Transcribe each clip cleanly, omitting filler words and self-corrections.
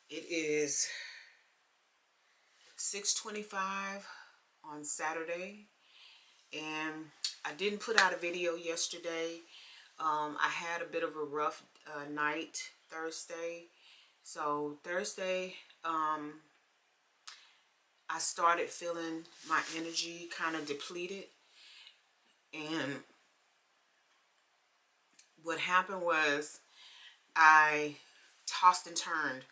It is 6:25 on Saturday, and I didn't put out a video yesterday. I had a bit of a rough night Thursday. So Thursday, I started feeling my energy kind of depleted, and what happened was I tossed and turned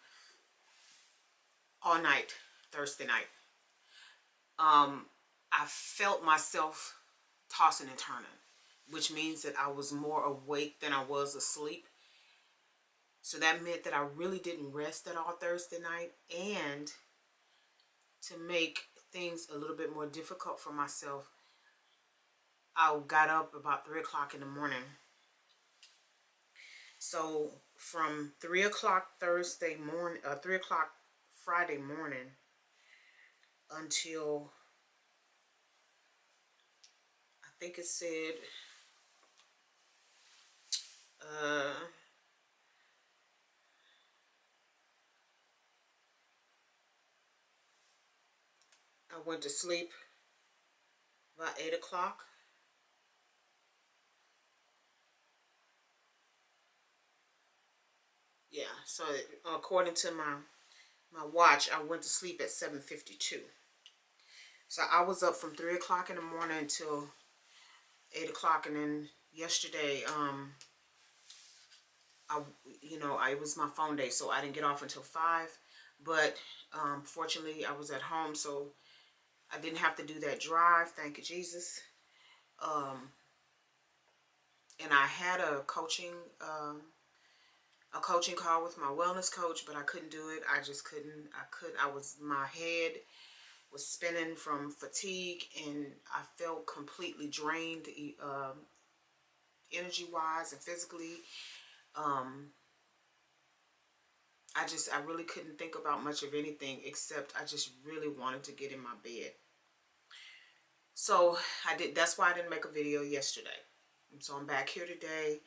all night Thursday night. I felt myself tossing and turning, which means that I was more awake than I was asleep. So that meant that I really didn't rest at all Thursday night. And to make things a little bit more difficult for myself, I got up about 3 o'clock in the morning. So from 3 o'clock Thursday morning, 3 o'clock Friday morning until I think it said I went to sleep about 8 o'clock. Yeah, so according to my watch, I went to sleep at 7:52. So I was up from 3 o'clock in the morning until 8 o'clock, and then yesterday, it was my phone day, so I didn't get off until 5. But fortunately, I was at home, so I didn't have to do that drive. Thank you, Jesus. Um, and I had a coaching call with my wellness coach, but I couldn't do it. I just couldn't. My head was spinning from fatigue, and I felt completely drained, energy wise and physically. um, I really couldn't think about much of anything, except I just really wanted to get in my bed. So that's why I didn't make a video yesterday. And so I'm back here today.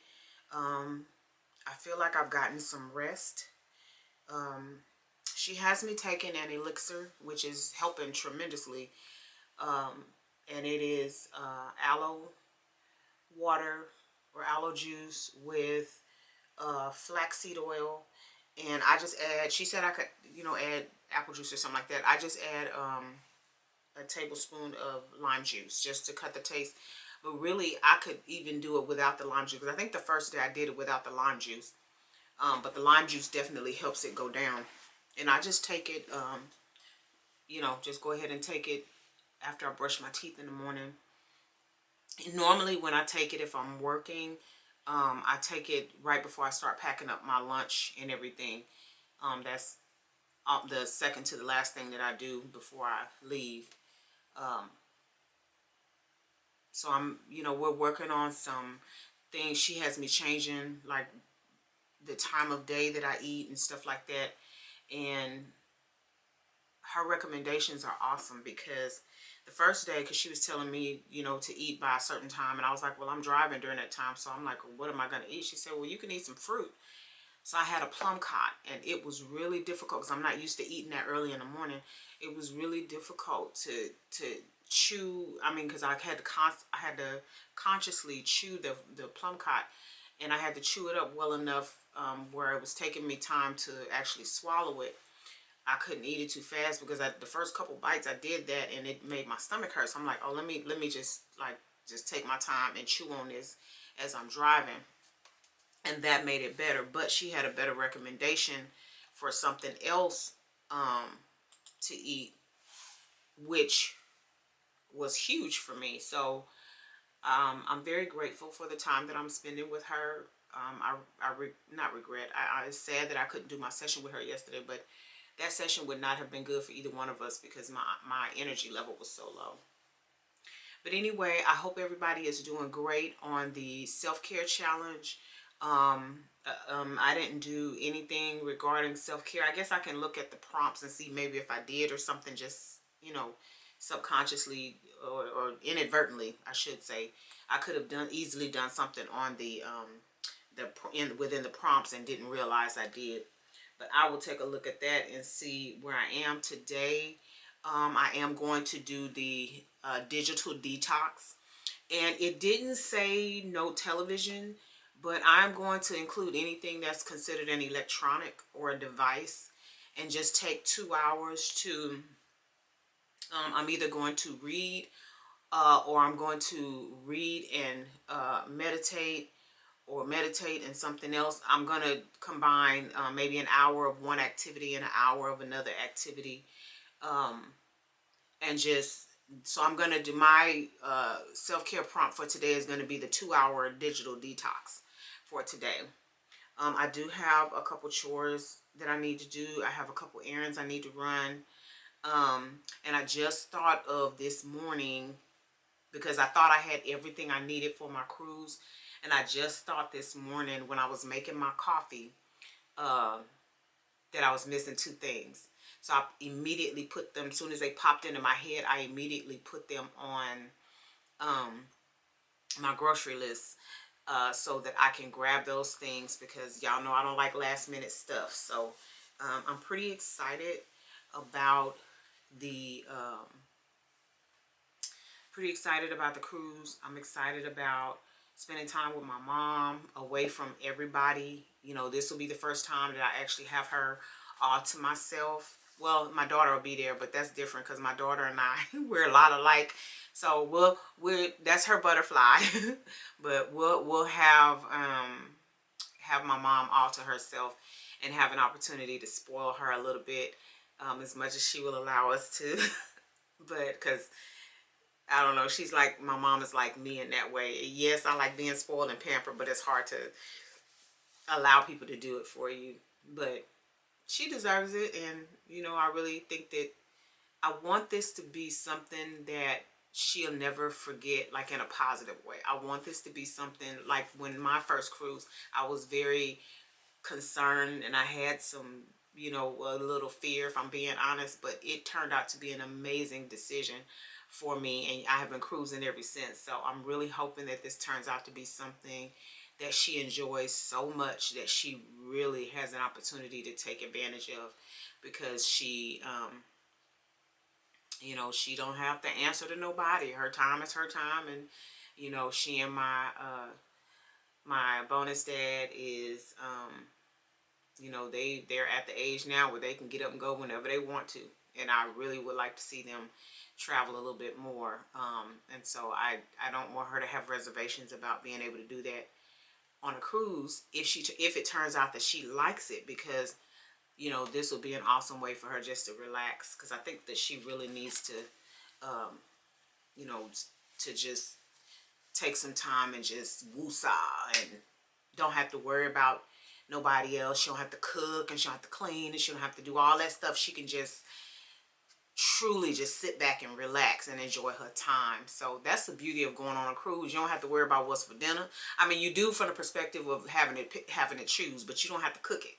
um, I feel like I've gotten some rest. um, she has me taking an elixir, which is helping tremendously. um, and it is aloe water or aloe juice with flaxseed oil. And I just add, she said I could, add apple juice or something like that. I just add a tablespoon of lime juice just to cut the taste. But really, I could even do it without the lime juice, because I think the first day I did it without the lime juice. But the lime juice definitely helps it go down. And I just take it, just go ahead and take it after I brush my teeth in the morning. Normally when I take it, if I'm working, I take it right before I start packing up my lunch and everything. That's the second to the last thing that I do before I leave. Um, so we're working on some things. She has me changing, like, the time of day that I eat and stuff like that. And her recommendations are awesome, because the first day, because she was telling me, to eat by a certain time, and I was like, well, I'm driving during that time, so I'm like, well, what am I going to eat? She said, well, you can eat some fruit. So I had a plum cot, and it was really difficult because I'm not used to eating that early in the morning. It was really difficult to chew. I mean, because I had to consciously chew the plum cot, and I had to chew it up well enough, where it was taking me time to actually swallow it. I couldn't eat it too fast, because the first couple bites I did that, and it made my stomach hurt. So I'm like, oh, let me just take my time and chew on this as I'm driving. And that made it better. But she had a better recommendation for something else to eat, which was huge for me. So I'm very grateful for the time that I'm spending with her. Not regret. It's sad that I couldn't do my session with her yesterday, but that session would not have been good for either one of us, because my energy level was so low. But anyway, I hope everybody is doing great on the self-care challenge. I didn't do anything regarding self-care. I guess I can look at the prompts and see maybe if I did or something, just, subconsciously or inadvertently, I should say. I could have easily done something on within the prompts and didn't realize I did. But I will take a look at that and see where I am today. I am going to do the digital detox, and it didn't say no television, but I'm going to include anything that's considered an electronic or a device, and just take 2 hours to, I'm either going to read, or I'm going to read and meditate, or meditate and something else. I'm going to combine maybe an hour of one activity and an hour of another activity. And just, so I'm going to do my self-care prompt for today is going to be the 2 hour digital detox for today. I do have a couple chores that I need to do. I have a couple errands I need to run. And I just thought of this morning, because I thought I had everything I needed for my cruise. And I just thought this morning when I was making my coffee uh, that I was missing two things. So I immediately put them, as soon as they popped into my head, I immediately put them on my grocery list, so that I can grab those things, because y'all know I don't like last minute stuff. So I'm pretty excited about the cruise. I'm excited about spending time with my mom away from everybody. You know, this will be the first time that I actually have her all to myself. Well, my daughter will be there, but that's different because my daughter and I, we're a lot alike. So that's her butterfly. But we'll have my mom all to herself and have an opportunity to spoil her a little bit, as much as she will allow us to. But because I don't know, she's like, my mom is like me in that way. Yes, I like being spoiled and pampered, but it's hard to allow people to do it for you. But she deserves it, and you know, I really think that I want this to be something that she'll never forget, like in a positive way. I want this to be something like when my first cruise, I was very concerned and I had some, you know, a little fear, if I'm being honest, but it turned out to be an amazing decision for me, and I have been cruising ever since. So I'm really hoping that this turns out to be something that she enjoys so much that she really has an opportunity to take advantage of, because she you know, she don't have to answer to nobody. Her time is her time. And you know, she and my bonus dad is you know, they're at the age now where they can get up and go whenever they want to, and I really would like to see them travel a little bit more. And so I don't want her to have reservations about being able to do that on a cruise, if it turns out that she likes it, because you know, this will be an awesome way for her just to relax, because I think that she really needs to you know, to just take some time and just woosah, and don't have to worry about nobody else. She don't have to cook, and she don't have to clean, and she don't have to do all that stuff. She can just truly just sit back and relax and enjoy her time. So that's the beauty of going on a cruise. You don't have to worry about what's for dinner. I mean, you do from the perspective of having to choose, but you don't have to cook it.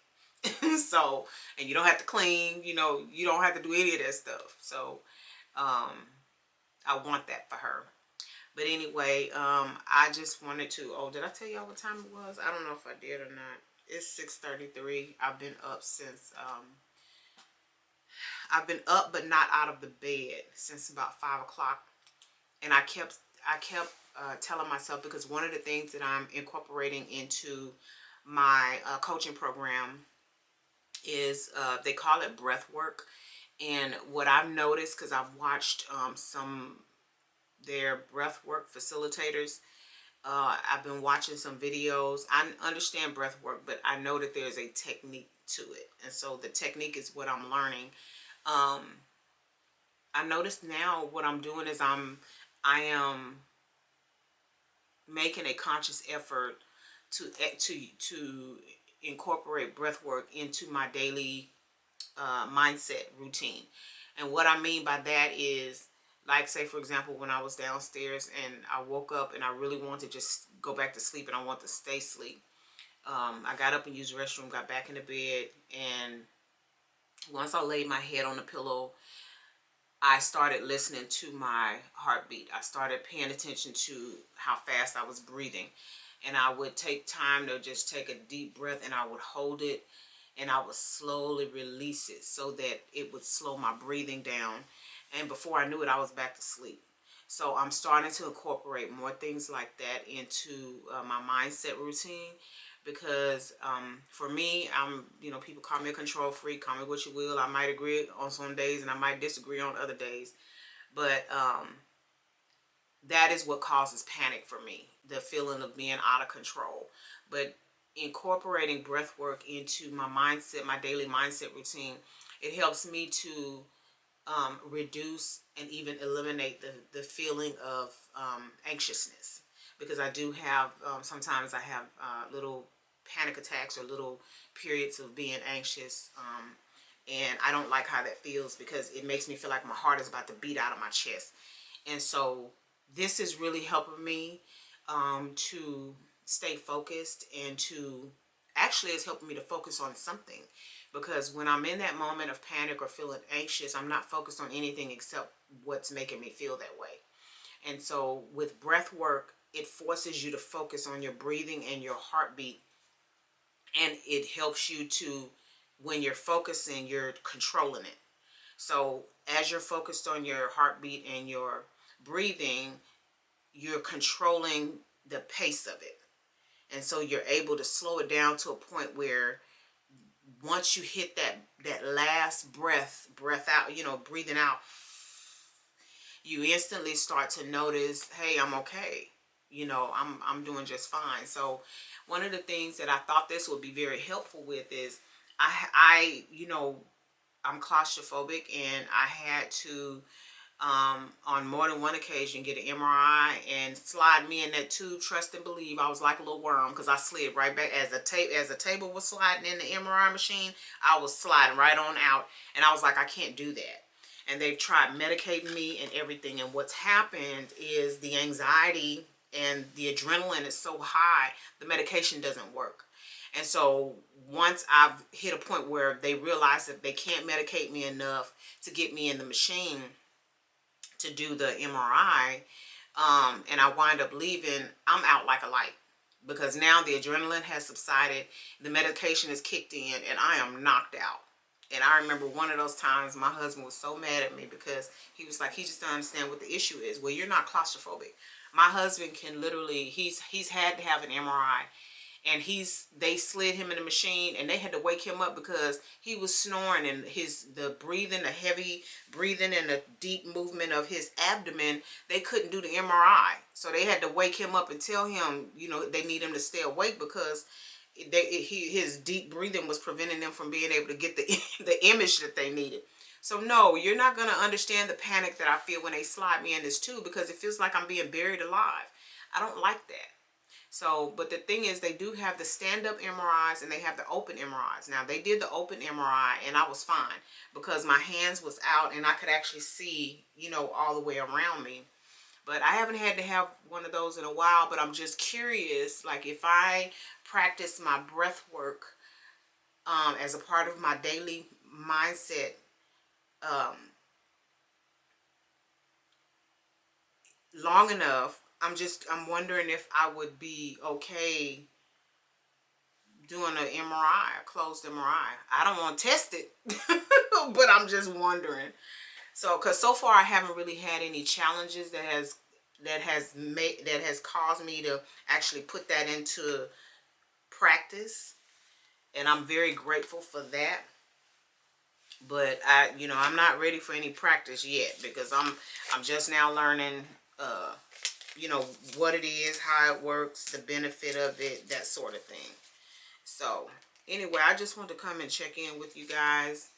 So, and you don't have to clean, you know, you don't have to do any of that stuff. So I want that for her. But anyway, I just wanted to, oh, did I tell y'all what time it was? I don't know if I did or not. It's 6:33. I've been up since I've been up but not out of the bed since about 5 o'clock. And I kept telling myself, because one of the things that I'm incorporating into my coaching program is they call it breath work. And what I've noticed, because I've watched some their breath work facilitators, I've been watching some videos. I understand breath work, but I know that there's a technique to it, and so the technique is what I'm learning. I notice now what I'm doing is I am making a conscious effort to incorporate breath work into my daily mindset routine. And what I mean by that is, like, say for example, when I was downstairs and I woke up and I really wanted to just go back to sleep and I want to stay asleep, I got up and used the restroom, got back in the bed, and once I laid my head on the pillow, I started listening to my heartbeat. I started paying attention to how fast I was breathing. And I would take time to just take a deep breath, and I would hold it, and I would slowly release it so that it would slow my breathing down. And before I knew it, I was back to sleep. So I'm starting to incorporate more things like that into my mindset routine, because for me, people call me a control freak, call me what you will. I might agree on some days and I might disagree on other days, but that is what causes panic for me, the feeling of being out of control. But incorporating breath work into my mindset, my daily mindset routine, it helps me to reduce and even eliminate the feeling of anxiousness, because I do have, sometimes I have little panic attacks or little periods of being anxious, and I don't like how that feels, because it makes me feel like my heart is about to beat out of my chest. And so this is really helping me to stay focused, and to actually, it's helping me to focus on something, because when I'm in that moment of panic or feeling anxious, I'm not focused on anything except what's making me feel that way. And so with breath work, it forces you to focus on your breathing and your heartbeat, and it helps you to, when you're focusing, you're controlling it. So as you're focused on your heartbeat and your breathing, you're controlling the pace of it. And so you're able to slow it down to a point where once you hit that last breath out, breathing out, you instantly start to notice, hey, I'm okay. I'm doing just fine. So one of the things that I thought this would be very helpful with is, I'm claustrophobic, and I had to, on more than one occasion, get an MRI and slide me in that tube. Trust and believe, I was like a little worm, because I slid right back as the table was sliding in the MRI machine. I was sliding right on out, and I was like, I can't do that. And they've tried medicating me and everything, and what's happened is the anxiety and the adrenaline is so high, the medication doesn't work. And so once I've hit a point where they realize that they can't medicate me enough to get me in the machine to do the MRI, and I wind up leaving, I'm out like a light, because now the adrenaline has subsided, the medication is kicked in, and I am knocked out. And I remember one of those times my husband was so mad at me, because he was like, he just doesn't understand what the issue is. Well, you're not claustrophobic. My husband can literally, he's had to have an MRI, and they slid him in the machine, and they had to wake him up because he was snoring, and the breathing, the heavy breathing and the deep movement of his abdomen, they couldn't do the MRI. So they had to wake him up and tell him, they need him to stay awake, because his deep breathing was preventing them from being able to get the image that they needed. So no, you're not going to understand the panic that I feel when they slide me in this tube, because it feels like I'm being buried alive. I don't like that. So, but the thing is, they do have the stand-up MRIs and they have the open MRIs. Now, they did the open MRI and I was fine, because my hands was out and I could actually see, all the way around me. But I haven't had to have one of those in a while, but I'm just curious, like, if I practice my breath work as a part of my daily mindset, um, long enough, I'm wondering if I would be okay doing an MRI, a closed MRI. I don't want to test it, but I'm just wondering. So, because so far I haven't really had any challenges that has caused me to actually put that into practice, and I'm very grateful for that. But I'm not ready for any practice yet, because I'm just now learning, you know, what it is, how it works, the benefit of it, that sort of thing. So anyway, I just want to come and check in with you guys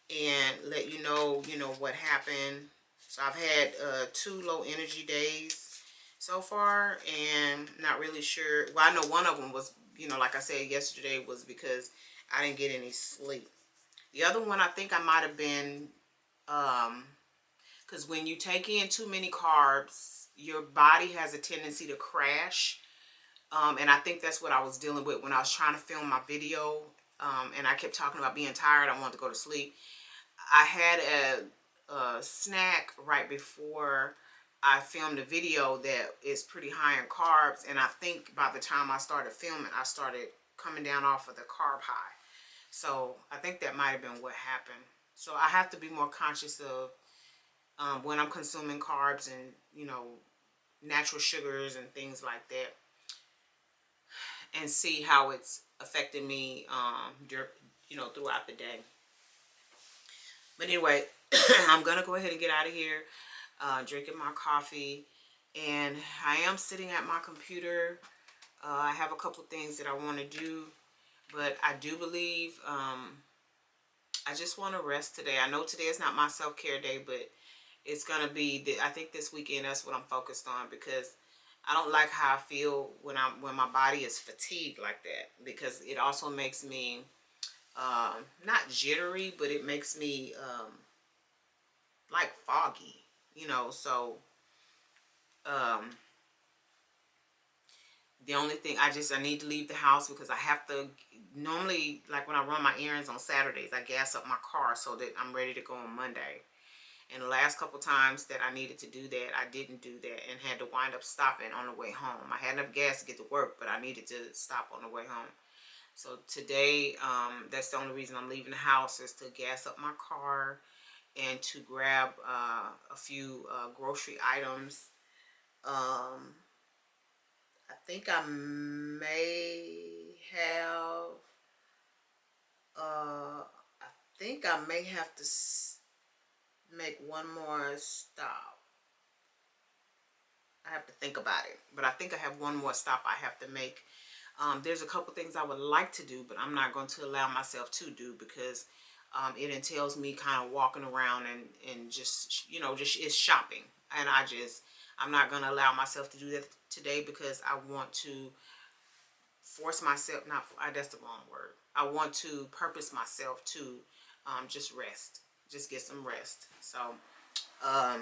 and let you know what happened. So I've had 2 low energy days so far, and not really sure. Well, I know one of them was, like I said yesterday, was because I didn't get any sleep. The other one, I think I might have been, because when you take in too many carbs, your body has a tendency to crash. And I think that's what I was dealing with when I was trying to film my video. And I kept talking about being tired. I wanted to go to sleep. I had a snack right before I filmed a video that is pretty high in carbs. And I think by the time I started filming, I started coming down off of the carb high. So I think that might have been what happened. So I have to be more conscious of when I'm consuming carbs and, natural sugars and things like that, and see how it's affecting me, throughout the day. But anyway, I'm gonna go ahead and get out of here, drinking my coffee, and I am sitting at my computer. I have a couple things that I want to do, but I do believe I just want to rest today. I know today is not my self-care day, but it's gonna be. I think this weekend that's what I'm focused on, because I don't like how I feel when my body is fatigued like that, because it also makes me not jittery, but it makes me like foggy, So um, the only thing I need to leave the house, because I have to normally, like when I run my errands on Saturdays, I gas up my car so that I'm ready to go on Monday. And the last couple times that I needed to do that, I didn't do that and had to wind up stopping on the way home. I had enough gas to get to work, but I needed to stop on the way home. So today, that's the only reason I'm leaving the house, is to gas up my car and to grab a few grocery items. I think I may have, I think I may have to make one more stop. I have to think about it, but I think I have one more stop I have to make. There's a couple things I would like to do, but I'm not going to allow myself to do, because it entails me kind of walking around and just, just it's shopping. And I'm not going to allow myself to do that today, because I want to force myself, not, that's the wrong word. I want to purpose myself to just rest, just get some rest. So, I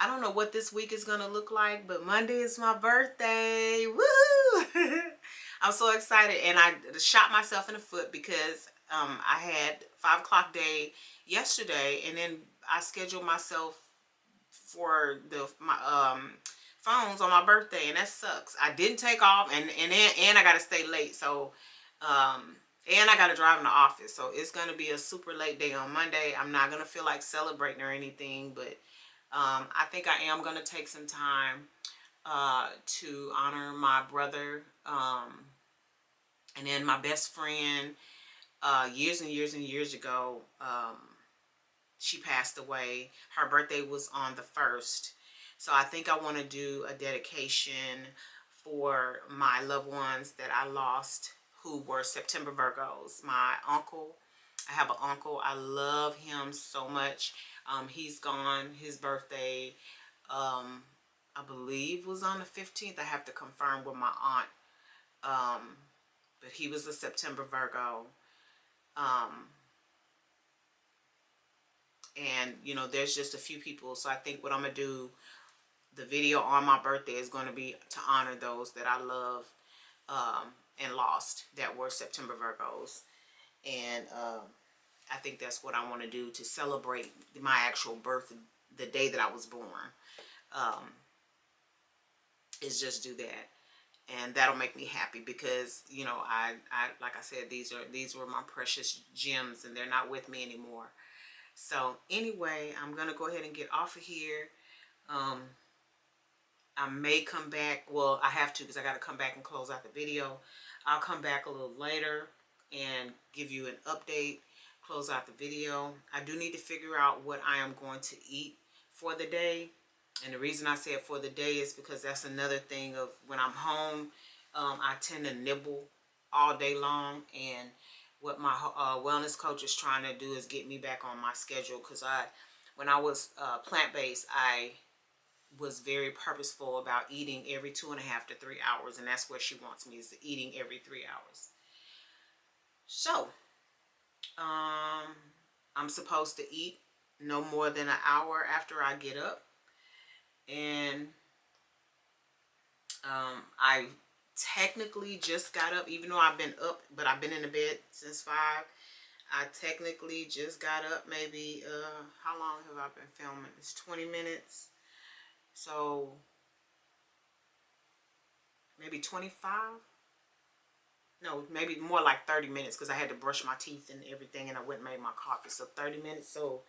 don't know what this week is going to look like, but Monday is my birthday. Woo! I'm so excited. And I shot myself in the foot, because I had 5 o'clock day yesterday, and then I scheduled myself for my phones on my birthday, and that sucks. I didn't take off, and I got to stay late. So, and I got to drive in the office. So it's going to be a super late day on Monday. I'm not going to feel like celebrating or anything, but I think I am going to take some time to honor my brother, and then my best friend. Years and years and years ago, she passed away. Her birthday was on the 1st. So I think I want to do a dedication for my loved ones that I lost, who were September Virgos. My uncle, I have an uncle. I love him so much. He's gone. His birthday, I believe, was on the 15th. I have to confirm with my aunt. But he was a September Virgo. And there's just a few people. So I think what I'm going to do, the video on my birthday, is going to be to honor those that I love and lost, that were September Virgos. And I think that's what I want to do to celebrate my actual birth, the day that I was born, is just do that. And that'll make me happy, because I like I said, these were my precious gems, and they're not with me anymore. So anyway, I'm gonna go ahead and get off of here. I may come back. Well, I have to, because I got to come back and close out the video. I'll come back a little later and give you an update, close out the video. I do need to figure out what I am going to eat for the day. And the reason I said for the day is because that's another thing of when I'm home, I tend to nibble all day long. And what my wellness coach is trying to do is get me back on my schedule, because when I was plant-based, I was very purposeful about eating every 2.5 to 3 hours, and that's where she wants me, is eating every 3 hours. So I'm supposed to eat no more than an hour after I get up, and I technically just got up, even though I've been up, but I've been in the bed since 5. I technically just got up. Maybe how long have I been filming? It's 20 minutes. So maybe 25. no, maybe more like 30 minutes because I had to brush my teeth and everything, and I went and made my coffee. So 30 minutes. So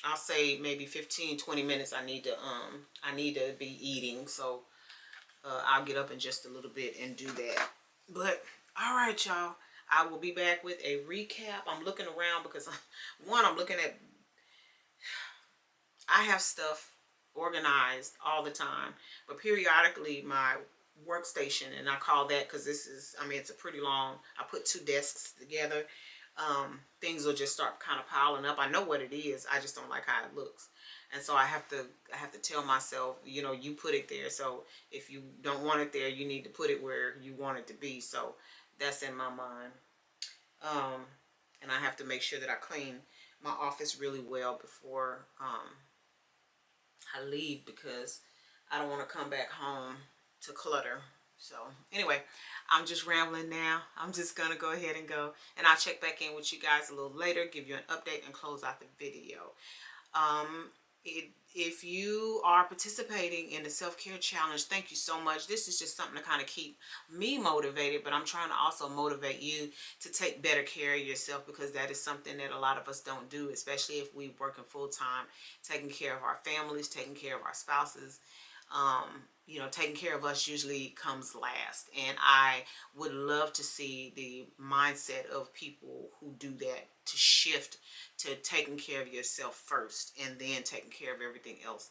I'll say maybe 15-20 minutes I need to be eating. So I'll get up in just a little bit and do that. But all right, y'all, I will be back with a recap. I'm looking around because one, I'm looking at, I have stuff organized all the time, but periodically my workstation, and I call that because this is, I mean, it's a pretty long, I put two desks together. Things will just start kind of piling up. I know what it is, I just don't like how it looks. And so I have to tell myself, you know, you put it there. So if you don't want it there, you need to put it where you want it to be. So that's in my mind. Um, and I have to make sure that I clean my office really well before I leave, because I don't want to come back home to clutter. So anyway, I'm just rambling now. I'm just gonna go ahead and go, and I'll check back in with you guys a little later, give you an update, and close out the video. um if you are participating in the self-care challenge, thank you so much. This is just something to kind of keep me motivated, but I'm trying to also motivate you to take better care of yourself, because that is something that a lot of us don't do, especially if we working full-time, taking care of our families, taking care of our spouses. You know, taking care of us usually comes last, and I would love to see the mindset of people who do that to shift to taking care of yourself first and then taking care of everything else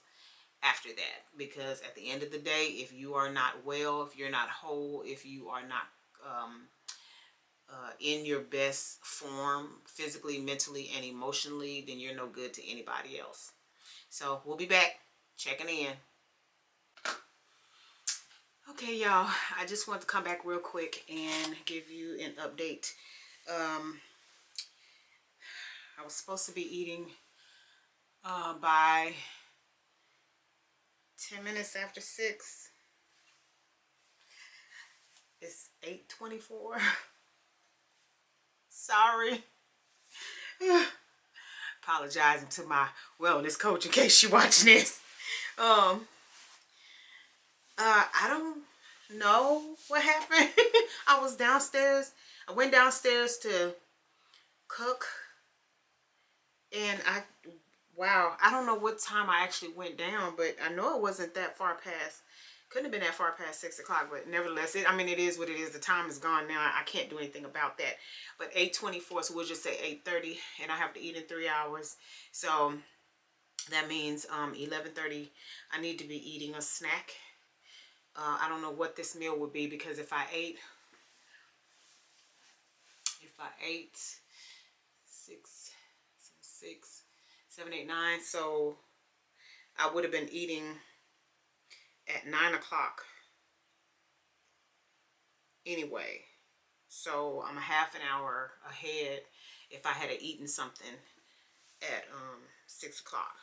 after that. Because at the end of the day, if you are not well, if you're not whole, if you are not in your best form physically, mentally, and emotionally, then you're no good to anybody else. So we'll be back checking in. Okay, y'all, I just want to come back real quick and give you an update. I was supposed to be eating by 10 minutes after 6. It's 8:24. Sorry. Apologizing to my wellness coach in case you're watching this. I don't know what happened. I was downstairs. I went downstairs to cook, and wow, I don't know what time I actually went down, but I know it wasn't that far past. Couldn't have been that far past 6 o'clock, but nevertheless, I mean, it is what it is. The time is gone now. I can't do anything about that. But 8:24, so we'll just say 8:30, and I have to eat in 3 hours. So that means 11:30, I need to be eating a snack. I don't know what this meal would be, because if I ate 6, 6, 7, 8, 9, so I would have been eating at 9 o'clock anyway. So I'm a half an hour ahead if I had eaten something at 6 o'clock.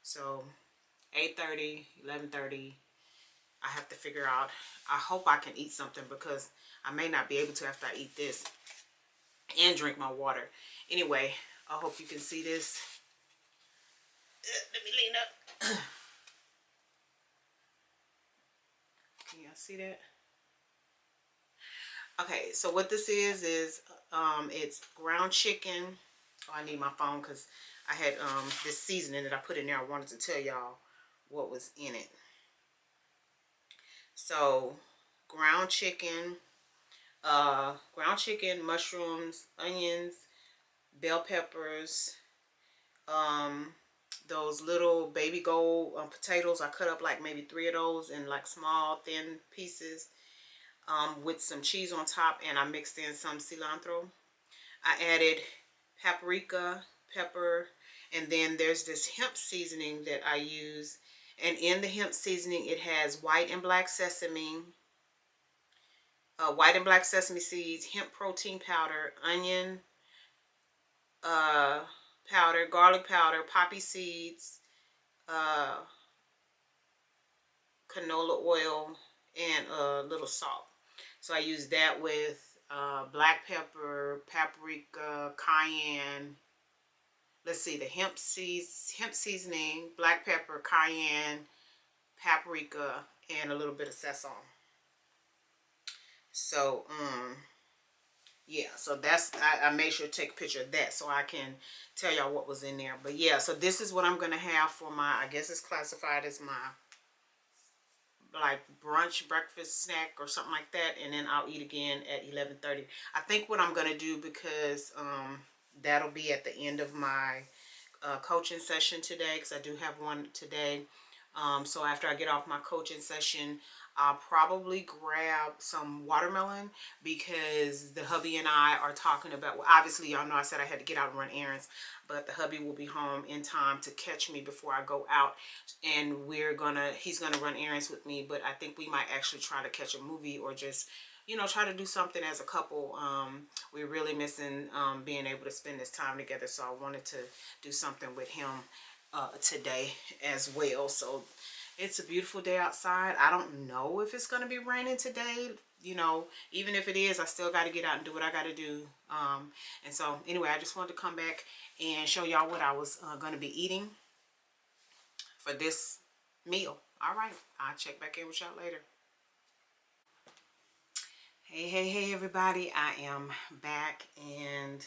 So 8:30, 11:30, I have to figure out. I hope I can eat something, because I may not be able to after I eat this and drink my water. Anyway, I hope you can see this. Let me lean up. Can y'all see that? Okay, so what this is it's ground chicken. Oh, I need my phone because I had this seasoning that I put in there. I wanted to tell y'all what was in it. So ground chicken, mushrooms, onions, bell peppers, those little baby gold potatoes. I cut up like maybe 3 of those in like small thin pieces, with some cheese on top, and I mixed in some cilantro. I added paprika, pepper, and then there's this hemp seasoning that I use, and in the hemp seasoning it has white and black sesame seeds, hemp protein powder, onion powder, garlic powder, poppy seeds, uh, canola oil, and a little salt. So I use that with black pepper, paprika, cayenne. Let's see, the hemp seasoning, black pepper, cayenne, paprika, and a little bit of sesame. So, yeah, so that's, I made sure to take a picture of that so I can tell y'all what was in there. But yeah, so this is what I'm going to have for my, I guess it's classified as my, like, brunch, breakfast, snack, or something like that. And then I'll eat again at 11:30. I think what I'm going to do, because that'll be at the end of my coaching session today, because I do have one today. So after I get off my coaching session, I'll probably grab some watermelon, because the hubby and I are talking about, well, obviously y'all know I said I had to get out and run errands, but the hubby will be home in time to catch me before I go out, and he's gonna run errands with me. But I think we might actually try to catch a movie, or just, you know, try to do something as a couple. We're really missing being able to spend this time together, so I wanted to do something with him today as well. So it's a beautiful day outside. I don't know if it's going to be raining today. You know, even if it is, I still got to get out and do what I got to do. And so anyway, I just wanted to come back and show y'all what I was going to be eating for this meal. All right, I'll check back in with y'all later. Hey everybody, I am back, and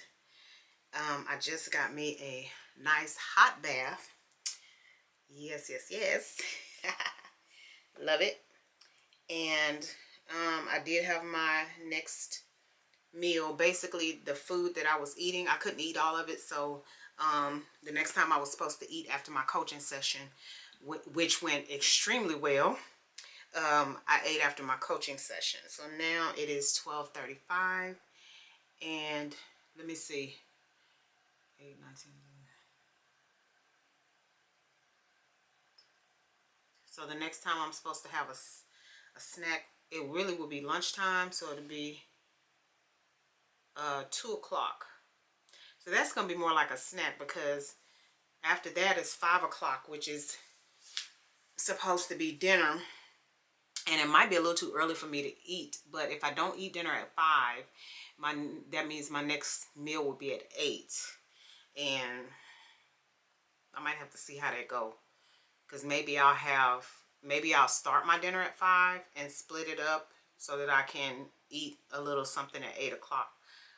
I just got me a nice hot bath. Yes. Love it. And I did have my next meal. Basically, the food that I was eating, I couldn't eat all of it. So the next time I was supposed to eat after my coaching session, which went extremely well, I ate after my coaching session. So now it is 12:35, and let me see, 8, 19. So the next time I'm supposed to have a snack, it really will be lunchtime. So it'll be 2 o'clock. So that's going to be more like a snack, because after that is 5 o'clock, which is supposed to be dinner. And it might be a little too early for me to eat, but if I don't eat dinner at 5, that means my next meal will be at 8. And I might have to see how that go, because maybe I'll start my dinner at 5 and split it up so that I can eat a little something at 8 o'clock.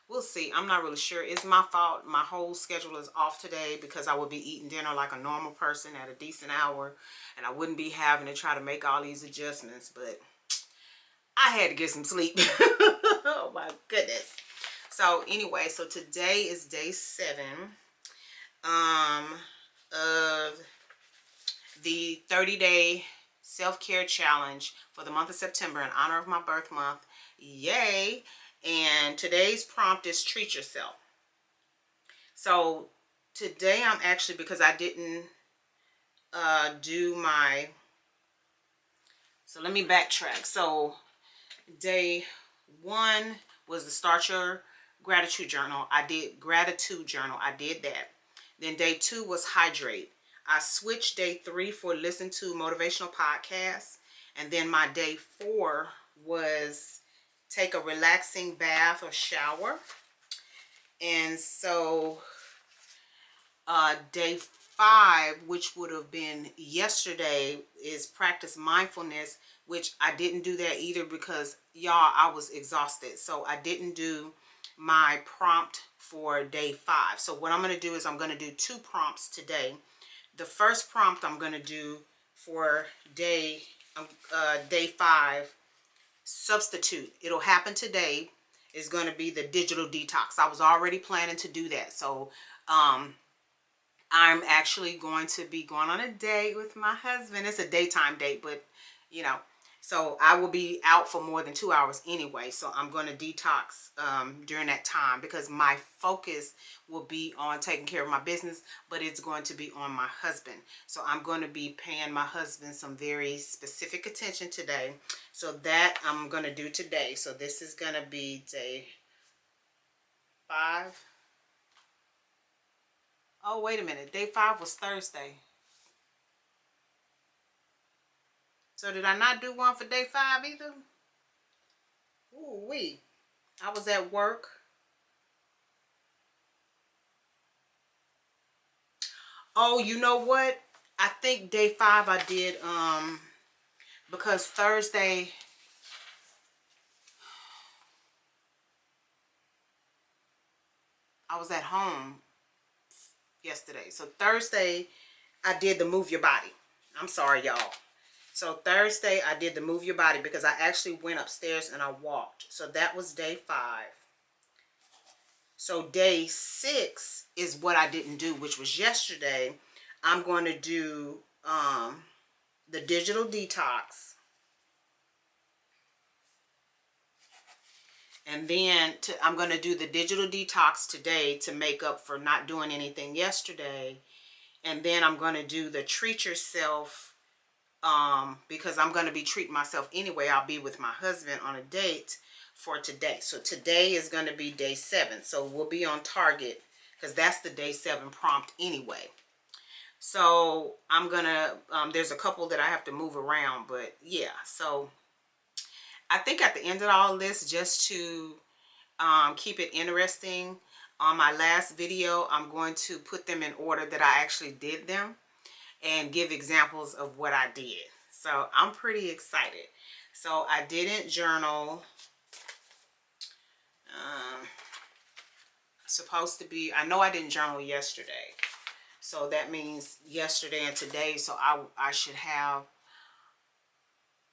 We'll see. I'm not really sure. It's my fault. My whole schedule is off today, because I would be eating dinner like a normal person at a decent hour, and I wouldn't be having to try to make all these adjustments, but I had to get some sleep. Oh my goodness. So anyway, so today is day 7 of the 30-day self-care challenge for the month of September in honor of my birth month. Yay. And today's prompt is treat yourself. So today I'm actually, because I didn't do my, so let me backtrack. So day 1 was the start your gratitude journal. I did that. Then day 2 was hydrate. I switched day 3 for listen to motivational podcasts. And then my day 4 was take a relaxing bath or shower. And so day 5, which would have been yesterday, is practice mindfulness, which I didn't do that either, because y'all, I was exhausted. So I didn't do my prompt for day 5. So what I'm going to do is I'm going to do 2 prompts today. The first prompt I'm going to do for day 5, substitute. It'll happen today. Is going to be the digital detox. I was already planning to do that. So I'm actually going to be going on a date with my husband. It's a daytime date, but you know, so I will be out for more than 2 hours anyway. So I'm going to detox during that time, because my focus will be on taking care of my business, but it's going to be on my husband. So I'm going to be paying my husband some very specific attention today. So that I'm going to do today. So this is going to be day 5. Oh, wait a minute. Day 5 was Thursday. So did I not do one for day 5 either? Ooh wee. I was at work. Oh, you know what? I think day 5 I did because Thursday, I was at home yesterday. So Thursday, I did the move your body. I'm sorry, y'all. So Thursday, I did the move your body because I actually went upstairs and I walked. So that was day 5. So day 6 is what I didn't do, which was yesterday. I'm going to do the digital detox. And then I'm going to do the digital detox today to make up for not doing anything yesterday. And then I'm going to do the treat yourself because I'm going to be treating myself anyway. I'll be with my husband on a date for today. So today is going to be day 7. So we'll be on target because that's the day 7 prompt anyway. So I'm going to, there's a couple that I have to move around, but yeah. So I think at the end of all this, just to keep it interesting, on my last video, I'm going to put them in order that I actually did them and give examples of what I did. So I'm pretty excited. So I didn't journal. Supposed to be, I know I didn't journal yesterday. So that means yesterday and today. So I should have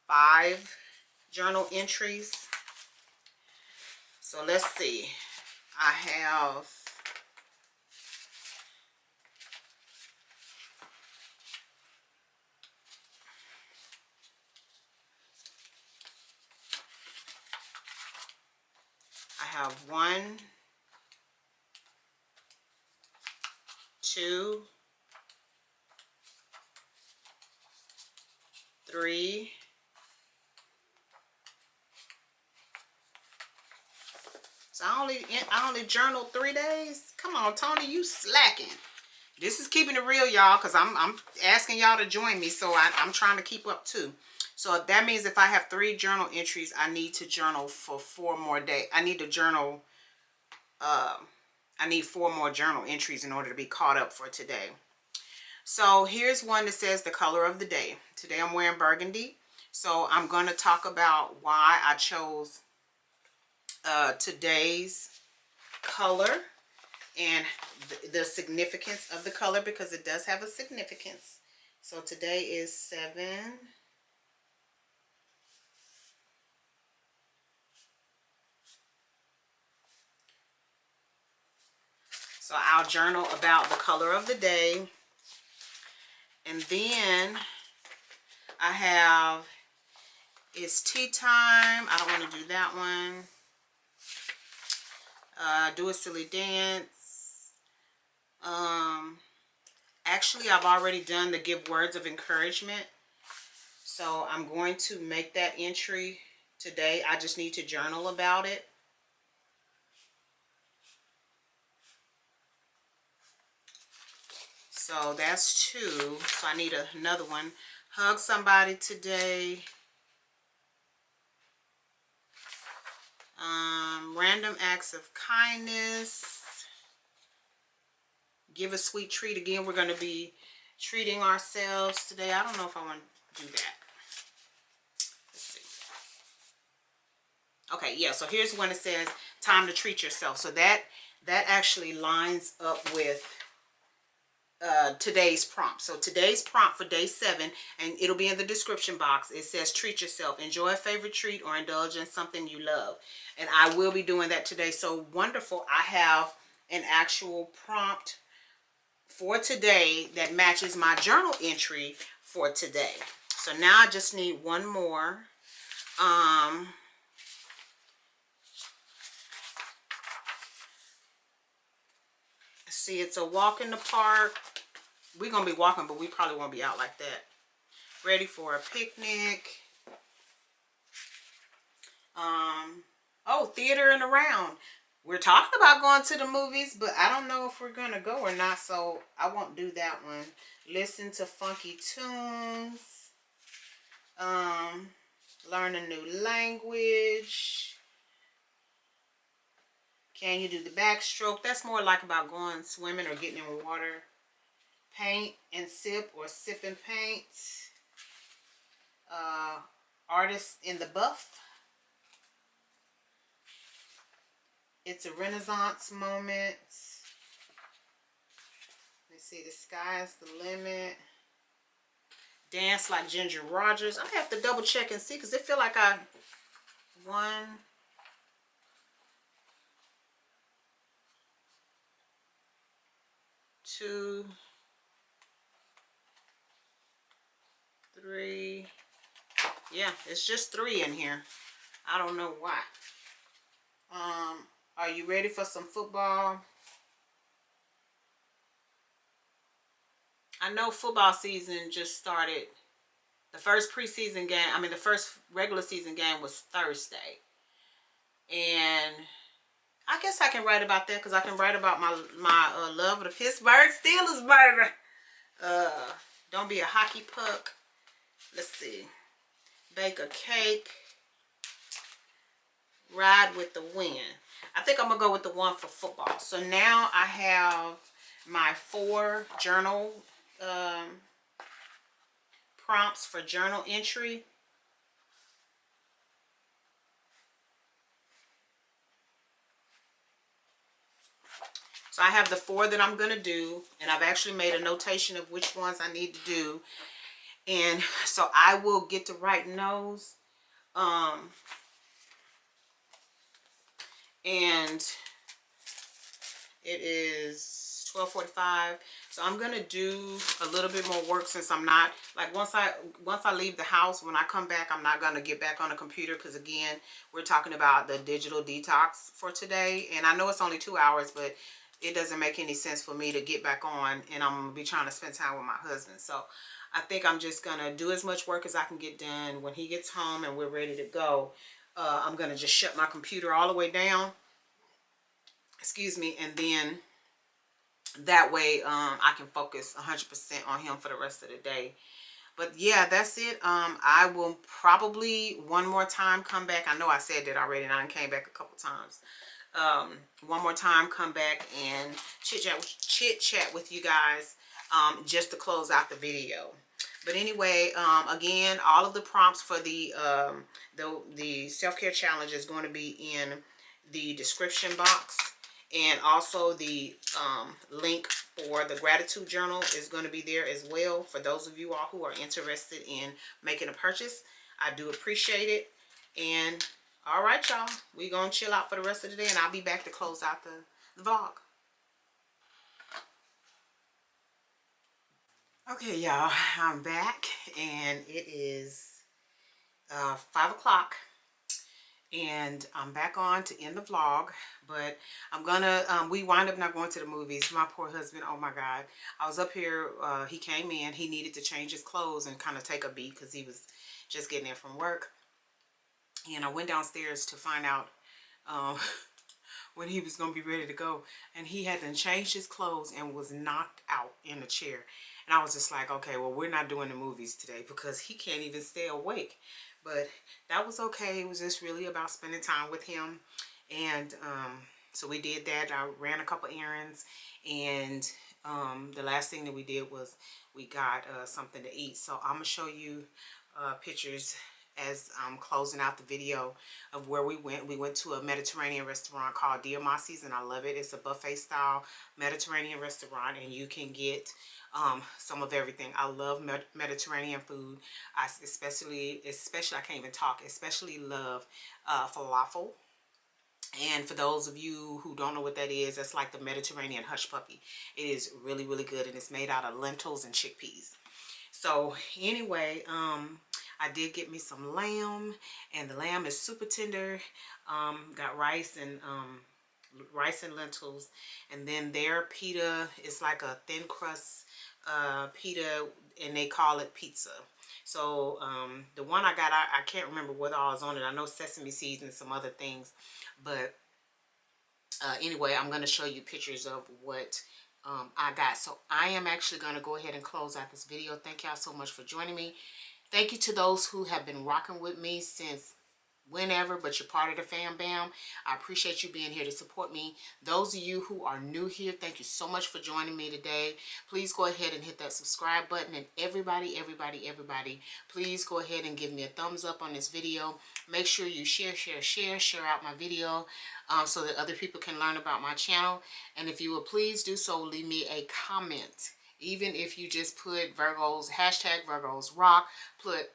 5 journal entries. So let's see. I have one, 2, 3, so I only journaled 3 days. Come on, Tony, you slacking. This is keeping it real, y'all, because I'm asking y'all to join me, so I'm trying to keep up too. So that means if I have 3 journal entries, I need to journal for 4 more days. I need to journal, I need 4 more journal entries in order to be caught up for today. So here's one that says the color of the day. Today I'm wearing burgundy. So I'm going to talk about why I chose today's color and the significance of the color, because it does have a significance. So today is 7. So I'll journal about the color of the day. And then I have, it's tea time. I don't want to do that one. Do a silly dance. Actually, I've already done the give words of encouragement. So I'm going to make that entry today. I just need to journal about it. So that's 2. So I need another one. Hug somebody today. Random acts of kindness. Give a sweet treat. Again, we're going to be treating ourselves today. I don't know if I want to do that. Let's see. Okay, yeah. So here's one that says time to treat yourself. So that actually lines up with today's prompt. So today's prompt for day 7, and it'll be in the description box. It says treat yourself. Enjoy a favorite treat or indulge in something you love. And I will be doing that today. So wonderful. I have an actual prompt for today that matches my journal entry for today. So now I just need one more. See, it's a walk in the park. We're going to be walking, but we probably won't be out like that. Ready for a picnic. Oh, theater and around. We're talking about going to the movies, but I don't know if we're going to go or not, so I won't do that one. Listen to funky tunes. Learn a new language. Can you do the backstroke? That's more like about going swimming or getting in water. Paint and sip or sip and paint. Artist in the buff. It's a Renaissance moment. Let's see, the sky's the limit. Dance like Ginger Rogers. I have to double check and see because it feel like I 1, 2, 3. Yeah, it's just 3 in here. I don't know why. Are you ready for some football? I know football season just started. The first preseason game, I mean the first regular season game was Thursday. And I guess I can write about that because I can write about my love of the Pittsburgh Steelers, baby. Don't be a hockey puck. Let's see. Bake a cake. Ride with the wind. I think I'm going to go with the one for football. So now I have my 4 journal prompts for journal entry. So I have the 4 that I'm going to do, and I've actually made a notation of which ones I need to do. And so I will get to writing those. And it is 12:45. So I'm gonna do a little bit more work since I'm not like once I leave the house, when I come back, I'm not gonna get back on the computer because again, we're talking about the digital detox for today. And I know it's only 2 hours, but it doesn't make any sense for me to get back on and I'm gonna be trying to spend time with my husband. So I think I'm just gonna do as much work as I can get done. When he gets home and we're ready to go, I'm gonna just shut my computer all the way down, excuse me, and then that way I can focus 100% on him for the rest of the day. But yeah, that's it. I will probably one more time come back. I know I said that already and I came back a couple times. One more time come back and chit chat with you guys, just to close out the video. But anyway, again, all of the prompts for the self-care challenge is going to be in the description box, and also the link for the gratitude journal is going to be there as well for those of you all who are interested in making a purchase. I do appreciate it. And all right, y'all, we're going to chill out for the rest of the day, and I'll be back to close out the vlog. Okay, y'all, I'm back, and it is 5 o'clock, and I'm back on to end the vlog. But I'm gonna we wind up not going to the movies. My poor husband, oh my god, I was up here, he came in, he needed to change his clothes and kind of take a beat because he was just getting in from work. And I went downstairs to find out when he was going to be ready to go, and he had to change his clothes and was knocked out in a chair. And I was just like, okay, well, we're not doing the movies today because he can't even stay awake. But that was okay. It was just really about spending time with him. And so we did that. I ran a couple errands, and the last thing that we did was we got something to eat. So I'm going to show you pictures as I'm closing out the video of where we went. We went to a Mediterranean restaurant called Diomasis, and I love it. It's a buffet style Mediterranean restaurant, and you can get some of everything. I love Mediterranean food. I especially I can't even talk, especially love falafel. And for those of you who don't know what that is, that's like the Mediterranean hush puppy. It is really, really good, and it's made out of lentils and chickpeas. So anyway, I did get me some lamb, and the lamb is super tender. Got rice and lentils, and then their pita is like a thin crust pita, and they call it pizza. So the one I got, I can't remember what all is on it. I know sesame seeds and some other things, but anyway, I'm going to show you pictures of what I got. So I am actually going to go ahead and close out this video. Thank y'all so much for joining me. Thank you to those who have been rocking with me since whenever, but you're part of the fam bam. I appreciate you being here to support me. Those of you who are new here, thank you so much for joining me today. Please go ahead and hit that subscribe button, and everybody, please go ahead and give me a thumbs up on this video. Make sure you share out my video so that other people can learn about my channel. And if you will please do so, leave me a comment. Even if you just put Virgos, hashtag Virgos rock,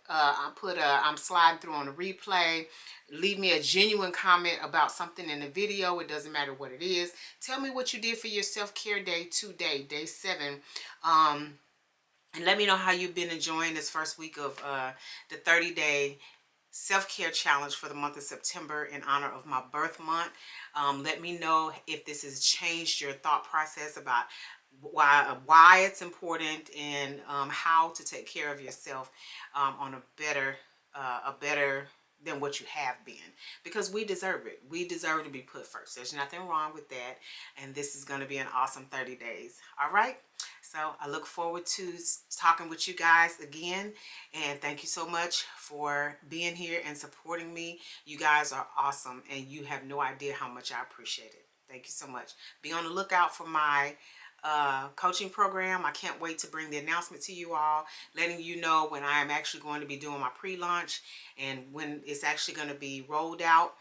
I'm sliding through on a replay. Leave me a genuine comment about something in the video. It doesn't matter what it is. Tell me what you did for your self-care day today, day 7. And let me know how you've been enjoying this first week of the 30-day self-care challenge for the month of September in honor of my birth month. Let me know if this has changed your thought process about why it's important, and how to take care of yourself on a better than what you have been, because we deserve it. We deserve to be put first. There's nothing wrong with that, and this is going to be an awesome 30 days. All right, so I look forward to talking with you guys again, and thank you so much for being here and supporting me. You guys are awesome, and you have no idea how much I appreciate it. Thank you so much. Be on the lookout for my coaching program. I can't wait to bring the announcement to you all, letting you know when I am actually going to be doing my pre-launch and when it's actually going to be rolled out.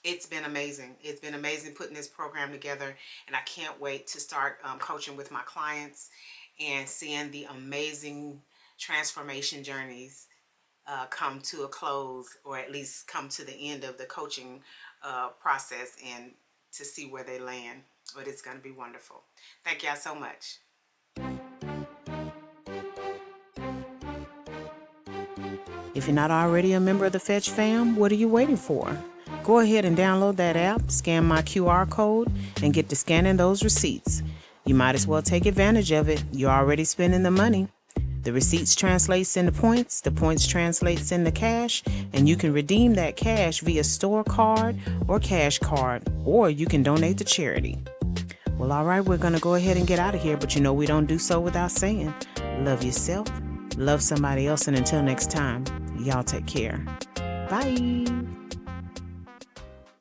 It's been amazing. It's been amazing putting this program together, and I can't wait to start coaching with my clients and seeing the amazing transformation journeys come to a close, or at least come to the end of the coaching process, and to see where they land. But it's going to be wonderful. Thank y'all so much. If you're not already a member of the Fetch fam, what are you waiting for? Go ahead and download that app, scan my QR code, and get to scanning those receipts. You might as well take advantage of it. You're already spending the money. The receipts translates into points, the points translates into cash, and you can redeem that cash via store card or cash card, or you can donate to charity. Well, all right, we're going to go ahead and get out of here, but you know we don't do so without saying, love yourself, love somebody else, and until next time, y'all take care. Bye.